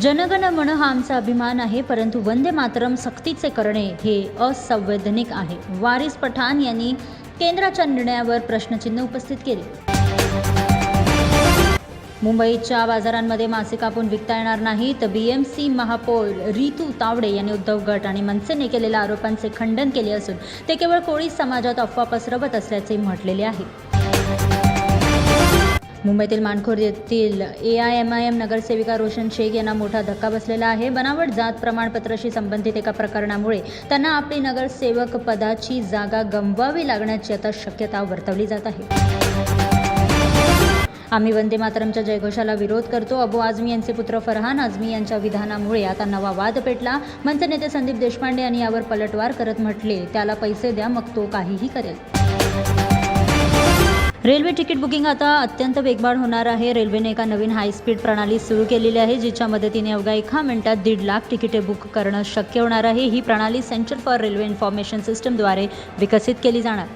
जनगण मन हा आमचा अभिमान आहे, परंतु वंदे मातरम सक्तीचे करणे हे असंवैधानिक आहे. वारिस पठाण यांनी केंद्राच्या निर्णयावर प्रश्नचिन्ह उपस्थित केले. मुंबईच्या बाजारांमध्ये मासे कापून विकता येणार नाहीत. BMC महापौर रितू तावडे यांनी उद्धव गट आणि मनसेने केलेल्या आरोपांचे खंडन केले असून ते केवळ कोळी समाजात अफवा पसरवत असल्याचे म्हटलेले आहे. मुंबईतील मानखुर्द येथील AIMIM नगरसेविका रोशन शेख यांना मोठा धक्का बसलेला आहे. बनावट जात प्रमाणपत्राशी संबंधित एका प्रकरणामुळे त्यांना आपली नगरसेवक पदाची जागा गमवावी लागण्याची आता शक्यता वर्तवली जात आहे. आम्ही वंदे मातरमच्या जयघोषाला विरोध करतो. अबू आझमी यांचे पुत्र फरहान आझमी यांच्या विधानामुळे आता नवा वाद पेटला. मनसे नेते संदीप देशपांडे यांनी यावर पलटवार करत म्हटले, त्याला पैसे द्या, मग तो काहीही करेल. रेल्वे तिकीट बुकिंग आता अत्यंत वेगवान होणार आहे. रेल्वेने एका नवीन हाय स्पीड प्रणाली सुरू केलेली आहे, जिच्या मदतीने अवघ्या 1 मिनिटात 1.5 लाख तिकिटे बुक करणं शक्य होणार आहे. ही प्रणाली सेंटर फॉर रेल्वे इन्फॉर्मेशन सिस्टमद्वारे विकसित केली जाणार.